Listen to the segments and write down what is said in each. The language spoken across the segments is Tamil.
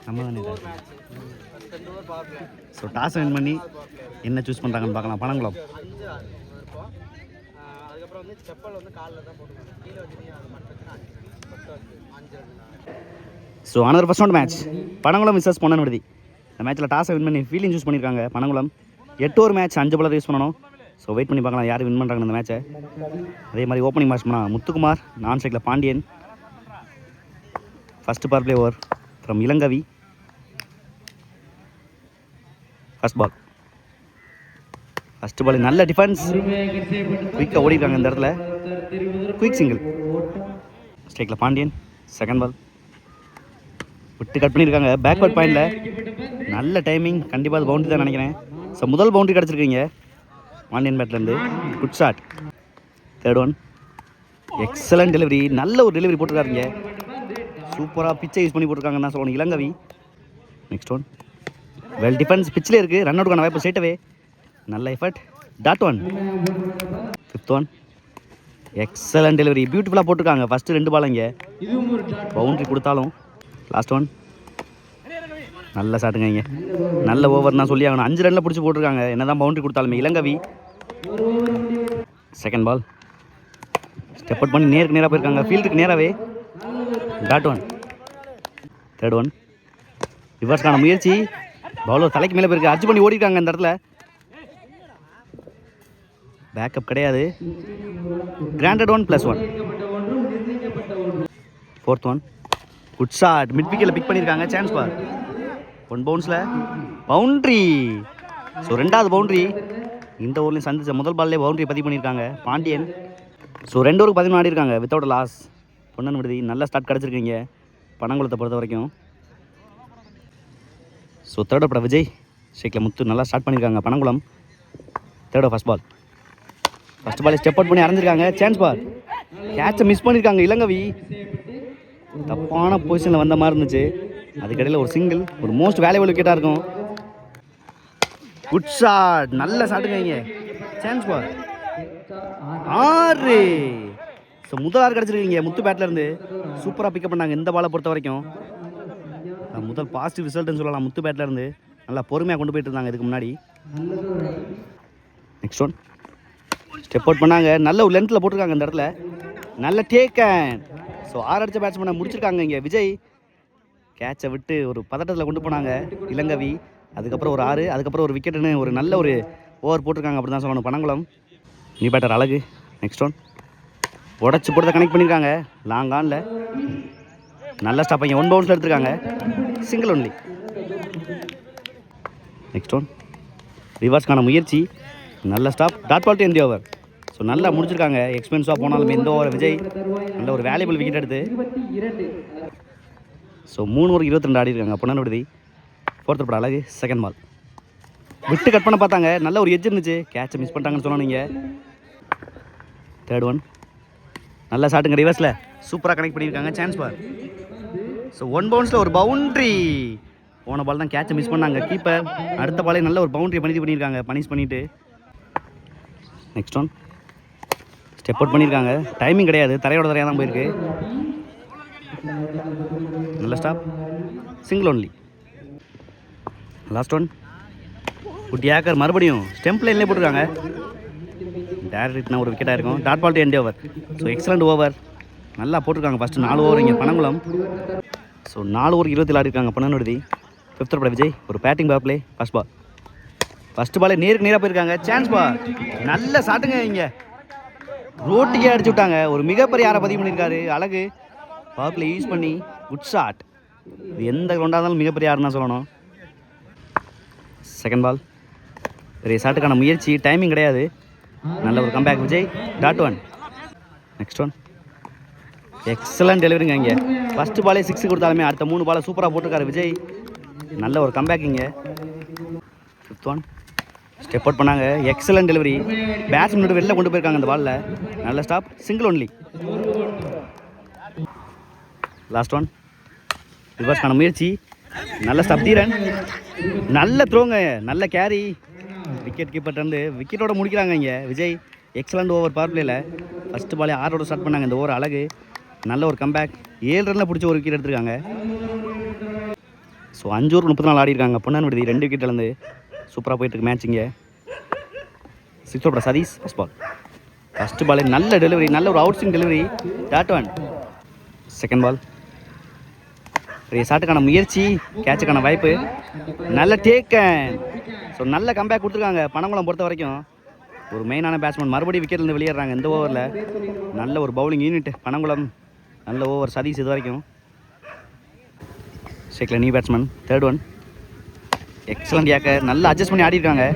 நம்ம தானே. ஸோ டாஸ் வின் பண்ணி என்ன சூஸ் பண்ணுறாங்கன்னு பார்க்கலாம். Panangulam. So another first round match Panangulam versus Ponnanviduthi. இந்த மேட்ச்சில் டாஸை வின் பண்ணி ஃபீல்டிங் சூஸ் பண்ணியிருக்காங்க Panangulam. 8 over match 5 bowler use பண்ணணும். ஸோ வெயிட் பண்ணி பார்க்கலாம் யார் வின் பண்ணுறாங்க இந்த மேட்ச்சை. அதே மாதிரி ஓப்பனிங் பேட்ஸ்மேனா முத்துக்குமார், நான் ஸ்ட்ரைக்கில் Pandian. First power play over from Ilangavi. First ball நல்ல டிஃபென்ஸ். குயிக்காக ஓடிருக்காங்க இந்த இடத்துல. Quick single. ஸ்ட்ரைக்கில் பாண்டியன். செகண்ட் பால் விட்டு கட் பண்ணியிருக்காங்க பேக்வர்ட் பாயிண்டில். நல்ல டைமிங். கண்டிப்பாக அது பவுண்டரி தான் நினைக்கிறேன். ஸோ முதல் பவுண்டரி கிடச்சிருக்கீங்க பாண்டியன் பேட்லேருந்து. Good shot. Third one. Excellent delivery. நல்ல ஒரு டெலிவரி போட்டிருக்காருங்க. சூப்பராக பிச்சை யூஸ் பண்ணி போட்டிருக்காங்கன்னு தான் சொல்லணும் Ilangavi. Next one. Well defence. பிச்சில் இருக்குது. ரன் அவுட்கான வாய்ப்பு ஸ்ட்ரெயிட்டவே. நல்ல effort. Dot one. Fifth one. Excellent delivery. பியூட்டிஃபுல்லாக போட்டிருக்காங்க ஃபஸ்ட்டு 2 பால் இங்கே. பவுண்ட்ரி கொடுத்தாலும். Last one. நல்ல ஷாட்டுங்க இங்கே. நல்ல ஓவர் தான் சொல்லி ஆகணும். 5 ரனில் பிடிச்சி போட்டிருக்காங்க என்ன தான் பவுண்ட்ரி கொடுத்தாலுமே Ilangavi. Second ball step out பண்ணி நேருக்கு போயிருக்காங்க ஃபீல்டுக்கு நேராகவே. Dot one. Third one. ரிவர்ஸ்க்கான முயற்சி. பவுலர் தலைக்கு மேலே போயிருக்கு. அர்ஜ் பண்ணி ஓடிருக்காங்க இந்த இடத்துல. பேக்கப் கிடையாது. Granted 1 +1. Fourth one. Good shot. Mid விக்கெட்டில் பிக் பண்ணியிருக்காங்க. சான்ஸ் பார். 1 பவுன்ஸில் பவுண்ட்ரி. ஸோ 2வது பவுண்ட்ரி இந்த ஓவர்லையும் சந்திச்ச முதல் பால்லே பவுண்ட்ரி பதிவு பண்ணியிருக்காங்க பாண்டியன். ஸோ 2 ஓவருக்கு 11 ஆடிருக்காங்க வித்தவுட் லாஸ். பொன்னன்விடுதி நல்ல ஸ்டார்ட் கிடச்சிருக்கீங்க பனங்குளத்தை பொறுத்த வரைக்கும். ஸோ தேர்ட் ஓவர் விஜய் ஷேக்கில் முத்து நல்லா ஸ்டார்ட் பண்ணியிருக்காங்க Panangulam. Third over first ball step out பண்ணி அரைஞ்சிருக்காங்க. சான்ஸ் பால். கேட்சை மிஸ் பண்ணியிருக்காங்க இளங்கவி. தப்பான பொசிஷனில் வந்த மாதிரி இருந்துச்சு. அதுக்கடையில் ஒரு சிங்கிள். ஒரு மோஸ்ட் வேல்யூபிள் விக்கெட்டாக இருக்கும். Good shot. நல்ல ஷாட்டுங்க இங்கே. சான்ஸ் பால் 6. ஸோ முதல் 6 கிடச்சிருக்கீங்க முத்து பேட்லேருந்து. சூப்பராக பிக்கப் பண்ணாங்க இந்த பாலை பொறுத்த வரைக்கும். முதல் பாசிட்டிவ் ரிசல்ட்னு சொல்லலாம் முத்து பேட்லேருந்து. நல்லா பொறுமையாக கொண்டு போயிட்டு இருந்தாங்க இதுக்கு முன்னாடி. Next one. ஸ்டெப் அவுட் பண்ணாங்க. நல்ல ஒரு லென்த்தில் போட்டிருக்காங்க இந்த இடத்துல. நல்ல டேக்கன். ஸோ 6 அடித்த பேட்ஸ்மேனை முடிச்சிருக்காங்க இங்கே விஜய். கேட்சை விட்டு ஒரு பதட்டத்தில் கொண்டு போனாங்க இளங்கவி. அதுக்கப்புறம் ஒரு 6. அதுக்கப்புறம் ஒரு விக்கெட்டுன்னு ஒரு நல்ல ஒரு ஓவர் போட்டிருக்காங்க அப்படி தான் சொல்லணும் பனங்குளம். நீ பேட்டர் அழகு. Next one. உடச்சி போட்டு கனெக்ட் பண்ணியிருக்காங்க லாங் ஆனில். நல்ல ஸ்டாப் இங்கே 1 பவுன்ஸில் எடுத்திருக்காங்க. Single only. Next one. ரிவர்ஸ்க்கான முயற்சி. நல்ல stop. Dot ball to end the over. So நல்லா முடிச்சிருக்காங்க. எக்ஸ்பென்ஸாக போனாலுமே இந்த ஓவர் விஜய் நல்ல ஒரு வேல்யூபிள் விக்கெட் எடுத்து. ஸோ 3 ஓவர் 22 ஆடிருக்காங்க பொன்னன்விடுதி. ஃபோர்த் படம் அழகு. செகண்ட் பால் விட்டு கட் பண்ண பார்த்தாங்க. நல்ல ஒரு எட்ஜ் இருந்துச்சு. கேட்சை மிஸ் பண்ணிட்டாங்கன்னு சொன்னோம் நீங்கள். Third one. நல்ல ஷாட்டுங்க ரிவர்ஸில். சூப்பராக கனெக்ட் பண்ணியிருக்காங்க. சான்ஸ் பார். ஸோ 1 பவுன்ஸில் ஒரு பவுண்ட்ரி. போன பால் தான் கேட்சை மிஸ் பண்ணாங்க கீப்பர். அடுத்த பாலே நல்ல ஒரு பவுண்ட்ரி பண்ணியிருக்காங்க பனிஷ் பண்ணிவிட்டு. Next one. ஸ்டெப் அவுட் பண்ணியிருக்காங்க. டைமிங் கிடையாது. தரையாக தான் போயிருக்கு. நல்ல stop. Single only. Last one. குட்டி ஏக்கர் மறுபடியும் ஸ்டெம்ப் லைன்லேயே போட்டிருக்காங்க. டேரக்ட்னா ஒரு விக்கெட்டாக இருக்கும். Dot ball to end over. So excellent over. நல்லா போட்டிருக்காங்க ஃபஸ்ட்டு 4 ஓவர் இங்கே பனங்குளம். ஸோ 4 ஓவர் 27 ஆடிருக்காங்க பொன்னன்விடுதி. ஃபிஃப்த் படம் விஜய் ஒரு பேட்டிங் பவர் பிளே. ஃபஸ்ட் பாலே நேராக போயிருக்காங்க. Chance ball. நல்ல ஷாட்டுங்க இங்கே. ரோட்டுக்கே அடிச்சு விட்டாங்க. ஒரு மிகப்பெரிய 6 பதிவு பண்ணியிருக்காரு அழகு. பவர் பிளே யூஸ் பண்ணி குட் ஷாட். இது எந்த கிரவுண்டாக இருந்தாலும் மிகப்பெரிய 6 தான் சொல்லணும். செகண்ட் பால் பெரிய ஷாட்டுக்கான முயற்சி. டைமிங் கிடையாது. நல்ல ஒரு comeback Vijay. Dot one. Next one. Excellent டெலிவரிங்க இங்கே. ஃபஸ்ட்டு பாலே 6 கொடுத்தாலுமே அடுத்த 3 பாலை சூப்பராக போட்டிருக்காரு விஜய். நல்ல ஒரு கம்பேக் இங்கே. Fifth one. ஸ்டெப் அவுட் பண்ணாங்க. Excellent delivery. பேட்ஸ்மேன் வெளில கொண்டு போயிருக்காங்க அந்த பாலில். நல்ல stop. Single only. Last one. ரிவர்ஸ்க்கான முயற்சி. நல்ல ஸ்டாப். தீரன் நல்ல த்ரோங்க. நல்ல கேரி. விக்கெட் கீப்பர்லேருந்து விக்கெட்டோட முடிக்கிறாங்க இங்கே விஜய். எக்ஸலண்ட் ஓவர் பவர் பிளேயில். ஃபஸ்ட்டு பாலே 6 ஸ்டார்ட் பண்ணாங்க இந்த ஓவர் அழகு. நல்ல ஒரு கம்பேக். 7 ரனில் பிடிச்சி ஒரு விக்கெட் எடுத்திருக்காங்க. ஸோ 5 ஓவர் 34 ஆடி இருக்காங்க. பொன்னான் விடுதி 2 விக்கெட் இழந்து சூப்பராக போயிட்டுருக்கு மேட்ச். இங்கே 6 over Satish first ball. First ball நல்ல டெலிவரி, நல்ல ஒரு out swing delivery. Dot one. Second ball ஷாட்டுக்கான முயற்சி, கேட்சுக்கான வாய்ப்பு, நல்ல டேக்கன். ஸோ நல்ல கம்பேக் கொடுத்துருக்காங்க. பனங்குளம் பொறுத்த வரைக்கும் ஒரு மெயினான பேட்ஸ்மேன் மறுபடியும் விக்கெட்லேருந்து வெளியேறாங்க இந்த ஓவரில். நல்ல ஒரு பவுலிங் யூனிட் பனங்குளம். நல்ல ஓவர் சதீஷ் இது வரைக்கும். ஷேக்கில் new batsman. Third one. Excellent yorker, நல்லா அட்ஜஸ்ட் பண்ணி ஆடி இருக்காங்க.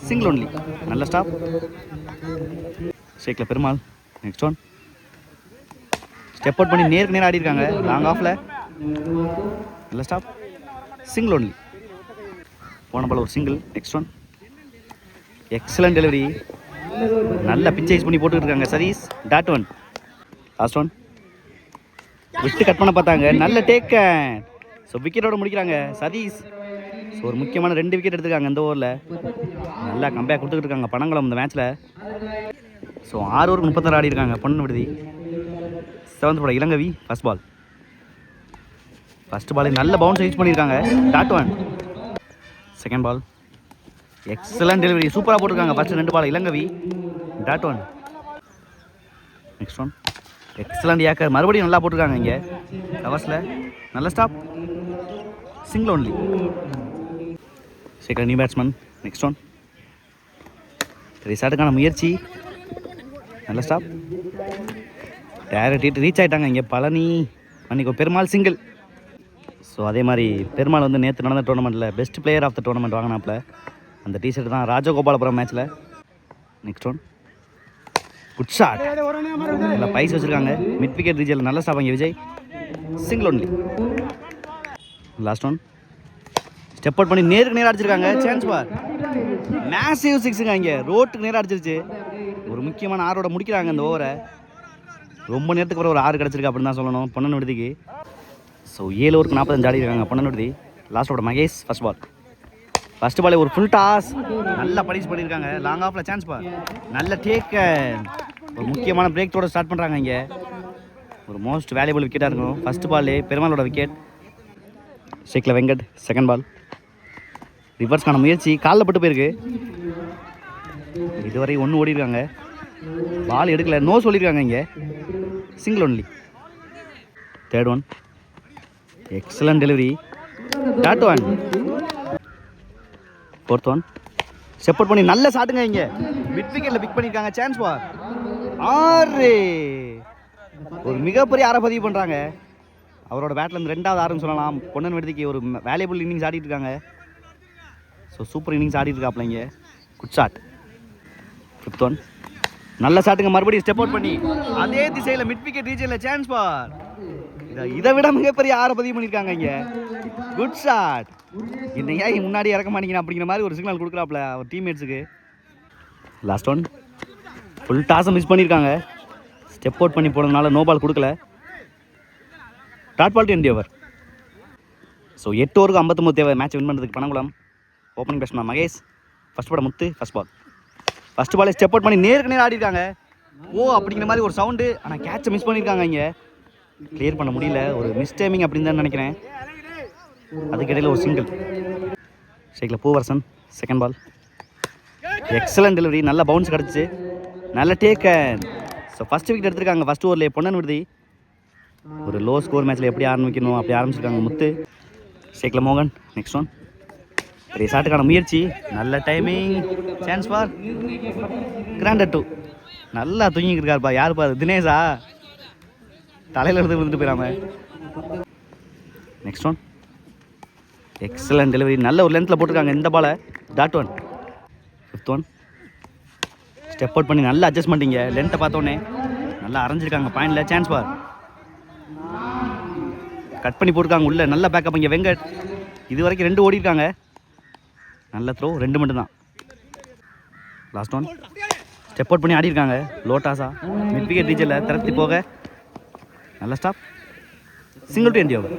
சிங்கிள் ஒன்லி, நல்ல ஸ்டாப். ஷேக்கில் Perumal. Next one. Step out பண்ணி நேருக்கு நேரம் ஆடி இருக்காங்க. லாங் ஆஃபில் நல்ல ஸ்டாப். Single only. போன பால் ஒரு single. Next one. Excellent delivery, நல்ல பிச்சைஸ் பண்ணி போட்டுக்கிட்டு இருக்காங்க Satish. Dot one. Last one. விட்டு கட் பண்ண பார்த்தாங்க, நல்ல டேக்கன். ஸோ விக்கெட்டோட முடிக்கிறாங்க சதீஷ். ஸோ ஒரு முக்கியமான 2 விக்கெட் எடுத்துருக்காங்க இந்த ஓவரில். நல்லா கம்பேக் கொடுத்துக்கிட்டு இருக்காங்க பனங்குளம் இந்த மேட்ச்சில். ஸோ 6 ஓவர் 36 ஆடி இருக்காங்க Ponnu Viduthi. 7th ball Ilangavi first ball. First ball நல்ல பவுன்ஸ் யூஸ் பண்ணியிருக்காங்க. Dot one. Second ball excellent delivery, சூப்பராக போட்டிருக்காங்க. First 2 ball Ilangavi. Dot one. Next one. Excellent yorker, மறுபடியும் நல்லா போட்டிருக்காங்க இங்கே கவர்ஸில். நல்ல stop. Single only. Second new batsman. Next one. ஷாட்டுக்கான முயற்சி, நல்ல ஸ்டாப். டேரக்ட் ரீச் ஆகிட்டாங்க இங்கே பழனி. அன்றைக்கி பெருமாள் சிங்கிள். ஸோ அதே மாதிரி பெருமாள் வந்து நேற்று நடந்த டோர்னமெண்ட்டில் best player of the tournament வாங்கினாப்பில். அந்த டிஷர்ட் தான் ராஜகோபாலபுரம் மேட்ச்சில். Next one. குட் ஷாட், நல்லா பைஸ் வச்சுருக்காங்க. மிட் விக்கெட் ரீஜில் நல்ல ஸ்டாப் இங்கே Vijay. Single only. Last one. Step out பண்ணி நேருக்கு நேராக அடிச்சிருக்காங்க. சான்ஸ் பார், மேசிவ் சிக்ஸுங்க இங்கே ரோட்டுக்கு நேராக அடிச்சிருச்சு. ஒரு முக்கியமான 6 முடிக்கிறாங்க இந்த ஓவரை. ரொம்ப நேரத்துக்கு அப்புறம் ஒரு 6 கிடச்சிருக்கு அப்படின்னு தான் சொல்லணும் பொன்னன் விடுதிக்கு. ஸோ 7 ஓவருக்கு 45 ஆடி இருக்காங்க பொன்னன் விடுதி. லாஸ்ட்டோட Mahesh first ball. First ball ஒரு ஃபுல் டாஸ், நல்லா பரிஸ் பண்ணியிருக்காங்க. லாங் ஆஃபில் சான்ஸ் பார், நல்ல டேக்கன். ஒரு முக்கியமான பிரேக் தோட ஸ்டார்ட் பண்ணுறாங்க இங்கே. ஒரு மோஸ்ட் வேல்யூபிள் விக்கெட்டாக இருக்கும். ஃபர்ஸ்ட் பால்லே பெருமாளோட விக்கெட். ஷேக்கில் வெங்கட் செகண்ட் பால். ரிவர்ஸ்க்கான முயற்சி, காலில் பட்டு போயிருக்கு. இதுவரை 1 ஓடி இருக்காங்க. பால் எடுக்கல, நோ சொல்லியிருக்காங்க இங்கே. Single only. Third one. Excellent delivery. Dot one. Fourth one. Step out பண்ணி நல்ல ஷாட்டுங்க இங்கே. மிட் விக்கெட்டில் பிக் பண்ணியிருக்காங்க. சான்ஸ் பார் 6. ஒரு மிகப்பெரிய 6 பதிவு பண்ணுறாங்க. அவரோட பேட்லேருந்து 2வது 6ன்னு சொல்லலாம். பொன்னன் விடுதிக்கு ஒரு வேல்யூபிள் இன்னிங்ஸ் ஆடிட்டு இருக்காங்க. ஸோ சூப்பர் இன்னிங்ஸ் ஆடிட்டு இருக்காப்ல இங்கே. Good shot. Fifth one. நல்ல ஷாட்டுங்க, மறுபடியும் ஸ்டெப் அவுட் பண்ணி அதே திசையில் மிட் விக்கெட் ரீஜனில் சான்ஸ் பார். இதை விட மிகப்பெரிய 6 பதிவு பண்ணியிருக்காங்க இங்கே. Good shot. என்னையா முன்னாடி இறக்க மாட்டேங்கிறேன் அப்படிங்கிற மாதிரி ஒரு சிக்னல் கொடுக்குறாப்ல அவர் டீம்மேட்ஸுக்கு. Last one. ஃபுல் டாஸை மிஸ் பண்ணியிருக்காங்க. ஸ்டெப் அவுட் பண்ணி போனதுனால நோ பால் கொடுக்கல. Dot ball to end over. So 8 ஓவருக்கு 59 தேவை மேட்ச் வின் பண்ணுறதுக்கு Panangulam. Opening batsman Mahesh. First ball Muthu first ball. First ball step out பண்ணி நேருக்கு நேரம் ஆடி இருக்காங்க. ஓ அப்படிங்கிற மாதிரி ஒரு சவுண்டு, ஆனால் கேட்சை மிஸ் பண்ணியிருக்காங்க இங்கே. கிளியர் பண்ண முடியல, ஒரு மிஸ் டைமிங் அப்படின்னு தான் நினைக்கிறேன். அதுக்கிடையில் ஒரு சிங்கிள். ஷேக்கில் Poovarasan second ball. Excellent delivery, நல்ல பவுன்ஸ் கிடச்சிச்சு, நல்ல டேக்கன். ஸோ ஃபஸ்ட் விக்கெட் எடுத்திருக்காங்க ஃபஸ்ட் ஓவர்லேயே பொன்னன் விடுதி. ஒரு லோ ஸ்கோர் மேட்ச்சில் எப்படி ஆரம்பிக்கணும் அப்படி ஆரம்பிச்சிருக்காங்க முத்து. ஷேக்கில் மோகன் நெக்ஸ்ட் ஒன். பெரிய ஷாட்டுக்கான முயற்சி, நல்ல டைமிங். Chance for granted 2. நல்லா தூங்கிட்டு இருக்காருப்பா. யாருப்பா அது? தினேஷா? தலையில் இருந்து விழுந்துட்டு போயிடாம. Next one. எக்ஸலண்ட் டெலிவரி, நல்ல ஒரு லென்த்தில் போட்டிருக்காங்க இந்த பாலை. Dot one. Fifth one. Step out பண்ணி நல்ல அட்ஜஸ்ட்மெண்ட் இங்கே. லென்த்தை பார்த்தோன்னே நல்லா அரைஞ்சிருக்காங்க பாயிண்டில். சான்ஸ் பார் கட் பண்ணி போட்டிருக்காங்க உள்ள. நல்ல பேக்கப் இங்கே வெங்கட். இது வரைக்கும் 2 ஓடி இருக்காங்க. நல்ல த்ரோ, 2 மட்டும்தான். Last one. ஸ்டெப் அவுட் பண்ணி ஆடி இருக்காங்க. லோட்டாஸா மிட் விக்கெட் ரீஜனில் திரட்டி போக நல்ல stop. Single to end over.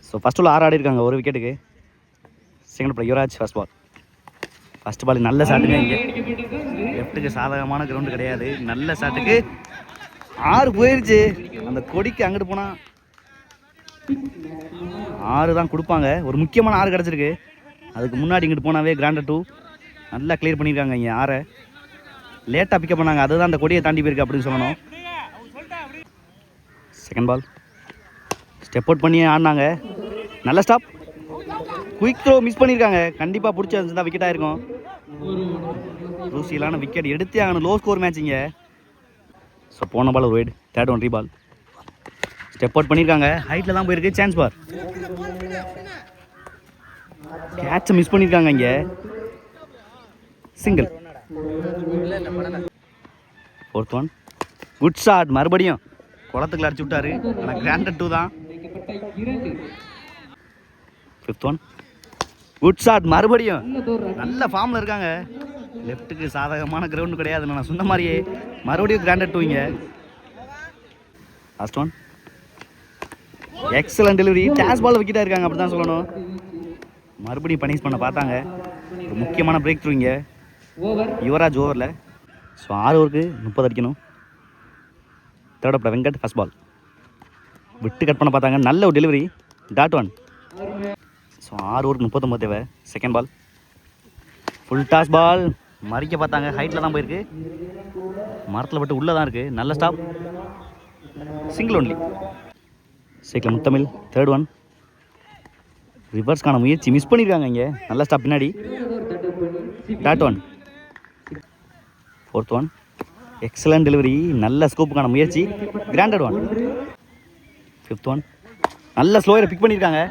So first ball 6 ஆடி இருக்காங்க ஒரு விக்கெட்டுக்கு. Second ball Yuvraj first ball. First ball நல்ல ஷாட்டுங்க இங்கே. லெஃப்ட்டுக்கு சாதகமான கிரவுண்டு கிடையாது. நல்ல ஷாட்டுக்கு 6 போயிருச்சு. அந்த கொடிக்கு அங்கிட்டு போனா 6 தான் கொடுப்பாங்க. ஒரு முக்கியமான 6 கிடச்சிருக்கு. அதுக்கு முன்னாடி இங்கிட்டு போனாவே கிராண்டட் 2 நல்லா கிளியர் பண்ணியிருக்காங்க. இங்கே 6 லேட்டாக பிக்கப் பண்ணாங்க. அதுதான் அந்த கொடியை தாண்டி போயிருக்கு அப்படின்னு சொல்லணும். செகண்ட் பால் ஸ்டெப் அவுட் பண்ணி ஆடினாங்க. நல்ல ஸ்டாப். குயிக் த்ரோ மிஸ் பண்ணியிருக்காங்க. கண்டிப்பாக பிடிச்சி வச்சுருந்தா விக்கெட்டாக இருக்கும். ரூசியலான விக்கெட் எடுத்தே ஆகணும். Low score மேட்சிங்க. ஸோ போன பால் ஒரு wide. Third one ரீபால். Step out பண்ணியிருக்காங்க. ஹைட்டில் தான் போயிருக்கு. சான்ஸ் பார். கேட்சை மிஸ் பண்ணியிருக்காங்க. இங்கே single. Fourth one good shot. மறுபடியும் குளத்துக்குள்ள அடிச்சு விட்டாரு. ஆனால் கிராண்டட் 2 தான். Fifth one good shot. மறுபடியும் நல்ல ஃபார்மில் இருக்காங்க. லெஃப்ட்டுக்கு சாதகமான கிரவுண்டு கிடையாது. நான் சொன்ன மாதிரியே மறுபடியும் கிராண்டட் 2 இங்கே. Last one excellent delivery. டேஸ் பால் விக்கெட்டாக இருக்காங்க அப்படி தான் சொல்லணும். மறுபடியும் பனிஷ் பண்ண பார்த்தாங்க. ஒரு முக்கியமான பிரேக் த்ரூ இங்கே. யுவராஜ் ஓவரில். ஸோ 6 ஓவருக்கு 30 அடிக்கணும். தேர்ட் அப்பில் வெங்கட் ஃபர்ஸ்ட் பால் விட்டு கட் பண்ண பார்த்தாங்க. நல்ல ஒரு டெலிவரி. Dot one. ஸோ 6 ஓவருக்கு 39 தேவை. Second ball full toss ball. மறிக்க பார்த்தாங்க. ஹைட்டில் தான் போயிருக்கு. மரத்தில் பட்டு உள்ளே தான் இருக்குது. நல்ல ஸ்டாப். Single only. சைக்கிள் முத்தமிழ். தேர்ட் ஒன் ரிவர்ஸ்க்கான முயற்சி மிஸ் பண்ணியிருக்காங்க. இங்கே நல்ல ஸ்டாப் பின்னாடி. Dot one. Fourth one excellent delivery. நல்ல ஸ்கோப்புக்கான முயற்சி. Granted one. ஃபிஃப்த் ஒன் நல்ல ஸ்லோயரை பிக் பண்ணியிருக்காங்க.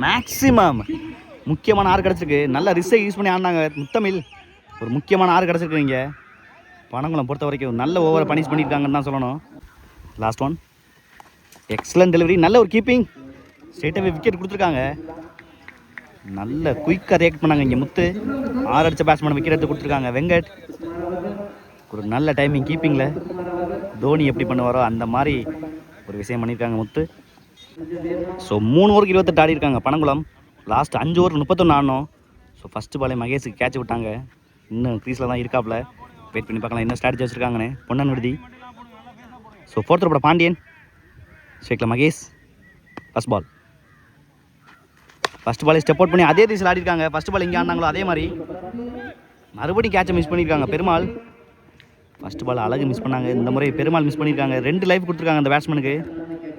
மேக்ஸிமம் முக்கியமான 6 கிடச்சிருக்கு. நல்ல ரிஸ்ஸை யூஸ் பண்ணி ஆடினாங்க முத்தமிழ். ஒரு முக்கியமான 6 கிடச்சிருக்கு. இங்கே பனங்குளம் பொறுத்த வரைக்கும் நல்ல ஓவரை பனிஷ் பண்ணியிருக்காங்கன்னு தான் சொல்லணும். Last one excellent delivery. நல்ல ஒரு கீப்பிங். ஸ்ட்ரெயிட்டாகவே விக்கெட் கொடுத்துருக்காங்க. நல்ல குயிக்காக ரியாக்ட் பண்ணாங்க. இங்கே முத்து 6 அடித்த பேட்ஸ்மேன் விக்கெட் எடுத்து கொடுத்துருக்காங்க. வெங்கட் ஒரு நல்ல டைமிங் கீப்பிங்கில். தோனி எப்படி பண்ணுவாரோ அந்த மாதிரி ஒரு விஷயம் பண்ணியிருக்காங்க முத்து. ஸோ 3 ஓவருக்கு 28 ஆடி இருக்காங்க பனங்குளம். லாஸ்ட் 5 ஓவருக்கு 31 ஆடணும். ஸோ ஃபஸ்ட்டு பாலே மகேஷுக்கு கேட்ச் விட்டாங்க. இன்னும் க்ரீஸில் தான் இருக்காப்புல. வெயிட் பண்ணி பார்க்கலாம் என்ன ஸ்ட்ராட்டஜி வச்சுருக்காங்கன்னு. பொன்னன் விடுதி. ஸோ ஃபோர்த் ஓவரோட பாண்டியன். ஸ்ட்ரைக்கில் மகேஷ் ஃபஸ்ட் பால். ஃபஸ்ட் பாலே ஸ்டெப் அவுட் பண்ணி அதே திசையில் ஆடிருக்காங்க. ஃபஸ்ட் பால் இங்கே ஆடினாங்களோ அதே மாதிரி மறுபடியும் கேட்சை மிஸ் பண்ணியிருக்காங்க. பெருமாள் ஃபஸ்ட் பால் அழகு மிஸ் பண்ணாங்க. இந்த முறை பெருமாள் மிஸ் பண்ணியிருக்காங்க. 2 லைஃப் கொடுத்துருக்காங்க அந்த பேட்ஸ்மேனுக்கு.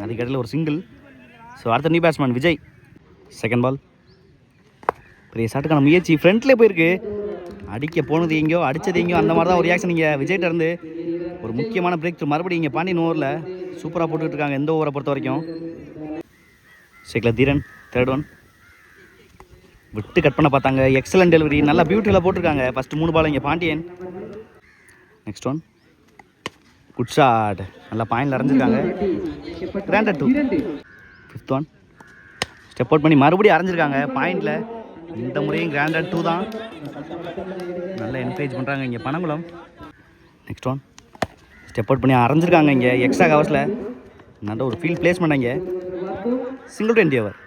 அதுக்கடையில் ஒரு சிங்கிள். ஸோ அடுத்த new batsman Vijay. Second ball பெரிய ஷாட்டுக்கான முயற்சி. ஃப்ரண்ட்லேயே போயிருக்கு. அடிக்க போனது எங்கேயோ அடித்தது எங்கேயோ அந்த மாதிரி தான் ஒரு ரியாக்ஷன் இங்கே விஜய்கிட்ட இருந்து. ஒரு முக்கியமான பிரேக் த்ரூ. மறுபடியும் இங்கே பாண்டியன் ஓவரில் சூப்பராக போட்டுக்கிட்டு இருக்காங்க எந்த ஓவரை பொறுத்த வரைக்கும். சைக்கில் தீரன். தேர்ட் ஒன் விட்டு கட் பண்ண பார்த்தாங்க. Excellent delivery. நல்லா பியூட்டிஃபுல்லாக போட்டிருக்காங்க. ஃபஸ்ட்டு 3 பால் இங்கே Pandian. Next one good shot. நல்லா பாயிண்டில் அரைஞ்சிருக்காங்க. Granted 2. Fifth one step out பண்ணி மறுபடியும் அரைஞ்சிருக்காங்க பாயிண்டில். இந்த முறையும் கிராண்டட் 2 தான். நல்லா என்கரேஜ் பண்ணுறாங்க இங்கே Panangulam. Next one step out பண்ணி அரைஞ்சிருக்காங்க. இங்கே எக்ஸ்ட்ரா கவர்ஸில் நல்ல ஒரு ஃபீல்ட் பிளேஸ்மெண்ட். இங்கே சிங்கிள் 20 ஓவர்.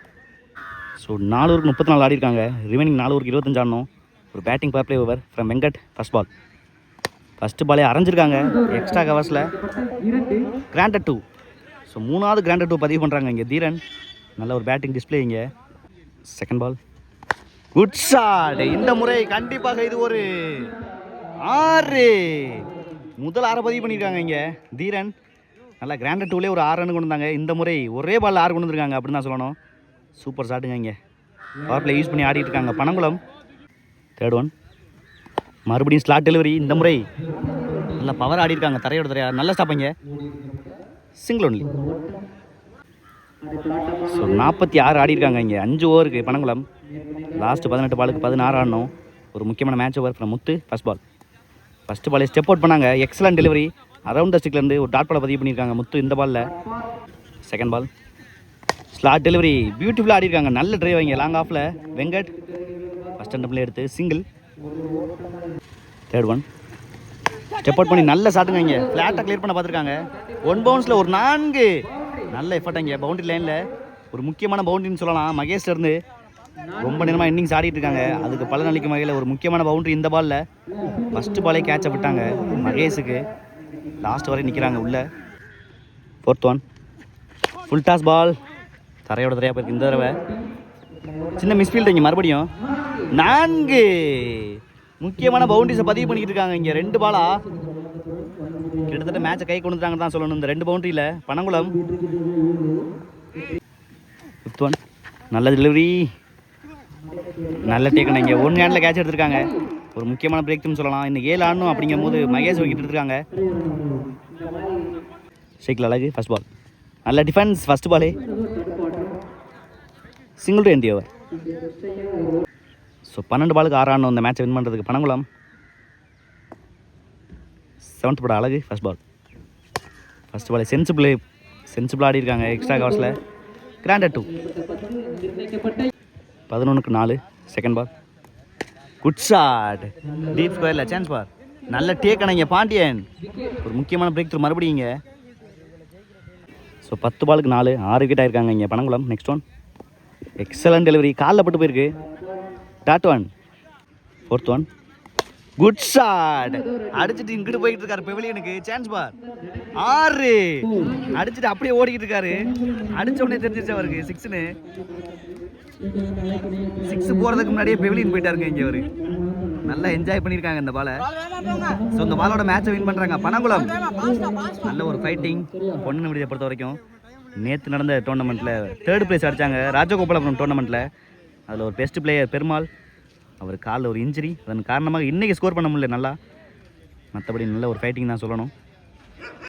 ஸோ 4 ஓவருக்கு 34 ஆடிருக்காங்க. ரிமைனிங் 4 ஓவருக்கு 25 ஆடணும். ஒரு batting power play over from Venkat first ball. First பாலே அரைஞ்சிருக்காங்க எக்ஸ்ட்ரா கவர்ஸில். கிராண்டட் 2. ஸோ 3வது கிராண்டட் 2 பதிவு பண்ணுறாங்க இங்கே தீரன். நல்ல ஒரு பேட்டிங் டிஸ்பிளே இங்கே. Second ball good shot. இந்த முறை கண்டிப்பாக இது ஒரு 6. முதல் 6 பதிவு பண்ணியிருக்காங்க இங்கே தீரன். நல்லா கிராண்டட் 2லே ஒரு 6 ரன் கொண்டு வந்தாங்க. இந்த முறை ஒரே பால் 6 கொண்டு வந்துருக்காங்க அப்படின்னு தான் சொல்லணும். சூப்பர் ஷாட்டுங்க. இங்கே பவர் பிளே யூஸ் பண்ணி ஆடிட்டு இருக்காங்க பனங்குளம். தேர்ட் ஒன் மறுபடியும் ஸ்லாட் டெலிவரி. இந்த முறை நல்லா பவர் ஆடி இருக்காங்க. தரையோட தரையா நல்ல ஸ்டாப். இங்கே சிங்கிள் ஒன்லி. ஸோ 46 ஆடி இருக்காங்க இங்கே 5 ஓவருக்கு பனங்குளம். லாஸ்ட்டு 18 பாலுக்கு 16 ஆடணும். ஒரு முக்கியமான match over from Muthu first ball. First பாலே ஸ்டெப் அவுட் பண்ணாங்க. Excellent delivery. அரவுண்ட் த ஸ்டிக்லேருந்து ஒரு டாட் பாலை பதிவு பண்ணியிருக்காங்க முத்து இந்த பாலில். Second ball slot delivery. பியூட்டிஃபுல்லாக ஆடிருக்காங்க. நல்ல டிரைவ் இங்கே லாங் ஆஃபில் வெங்கட். ஃபஸ்ட் அண்ட் எடுத்து சிங்கிள். தேர்ட் ஒன் ஸ்டெப் அவுட் பண்ணி நல்ல ஷாட்டுங்க. இங்கே ஃப்ளாட்டாக கிளியர் பண்ண பார்த்துருக்காங்க. 1 பவுன்ஸில் ஒரு 4 நல்ல எஃபர்ட். இங்கே பவுண்டரி லைனில் ஒரு முக்கியமான பவுண்டரின்னு சொல்லலாம். மகேஷ்லேருந்து ரொம்ப நேரமாக இன்னிங்ஸ் ஆடிட்டு இருக்காங்க. அதுக்கு பலன் அளிக்கும் வகையில் ஒரு முக்கியமான பவுண்டரி இந்த பாலில். ஃபஸ்ட்டு பாலே கேட்சை விட்டாங்க மகேஷுக்கு. லாஸ்ட் வரை நிற்கிறாங்க உள்ள. 4th one, full toss ball. தரையோட தரையாக போயிருக்கு இந்த தடவை. சின்ன மிஸ்ஃபீல்டு இங்கே மறுபடியும் 4 முக்கியமான பவுண்டரிஸை பதிவு பண்ணிக்கிட்டு இருக்காங்க இங்கே. 2 பாலா கிட்டத்தட்ட மேட்சை கை கொண்டுட்டாங்க தான் சொல்லணும் இந்த 2 பவுண்டரியில். பனங்குளம் 5th ஒன், நல்ல டெலிவரி, நல்ல டேக்கன். இங்கே 1 ஹேண்டில் கேட்ச் எடுத்திருக்காங்க. ஒரு முக்கியமான பிரேக் த்ரூன்னு சொல்லலாம். இன்னும் 7 ஆடணும் அப்படிங்கும் போது மகேஷ் விக்கெட் எடுத்துருக்காங்க. ஷேக்கில் அழகு ஃபர்ஸ்ட் பால், நல்ல டிஃபென்ஸ். ஃபர்ஸ்ட் பாலே single to end over. So 12 பாலுக்கு 6 ஆடணும் இந்த மேட்சை வின் பண்ணுறதுக்கு பனங்குளம். 7th பட அழகு ஃபர்ஸ்ட் பால் சென்சிபிள் ஆடி இருக்காங்க எக்ஸ்ட்ரா கவர்ஸில். கிராண்டட் 2. 11க்கு 4 second ball. Good shot, deep ஸ்கொயரில் சான்ஸ் பார். நல்ல டேக்கன் இங்கே பாண்டியன். ஒரு முக்கியமான பிரேக் த்ரூ மறுபடியும் இங்கே. ஸோ 10 பாலுக்கு 4 6 விக்கெட் ஆயிருக்காங்க இங்கே Panangulam. Next one, excellent delivery, காலில் பட்டு போயிருக்கு. Dot one. 4th one, good shot. அடிச்சுட்டு இங்கிட்டு போய்கிட்டு இருக்காரு பெவிலியனுக்கு. சான்ஸ் பார் 6 அடிச்சுட்டு அப்படியே ஓடிக்கிட்டு இருக்காரு. அடிச்ச உடனே தெரிஞ்சிருச்சு அவருக்கு 6ன்னு. 6 போகிறதுக்கு முன்னாடியே பெவிலியன் போயிட்டாருங்க இங்கே. அவர் நல்லா என்ஜாய் பண்ணியிருக்காங்க இந்த பாலை. ஸோ இந்த பாலோட மேட்சை வின் பண்ணுறாங்க பனங்குளம். நல்ல ஒரு ஃபைட்டிங் பொண்ணு விடியை பொறுத்த வரைக்கும். நேற்று நடந்த டோர்னமெண்ட்டில் 3rd பிளேஸ் அடித்தாங்க ராஜகோபாலபுரம் டோர்னமெண்ட்டில். அதில் ஒரு பெஸ்ட் பிளேயர் பெருமாள், அவர் காலில் ஒரு இன்ஜுரி, அதன் காரணமாக இன்றைக்கி ஸ்கோர் பண்ண முடியல நல்லா. மற்றபடி நல்ல ஒரு ஃபைட்டிங் தான் சொல்லணும்.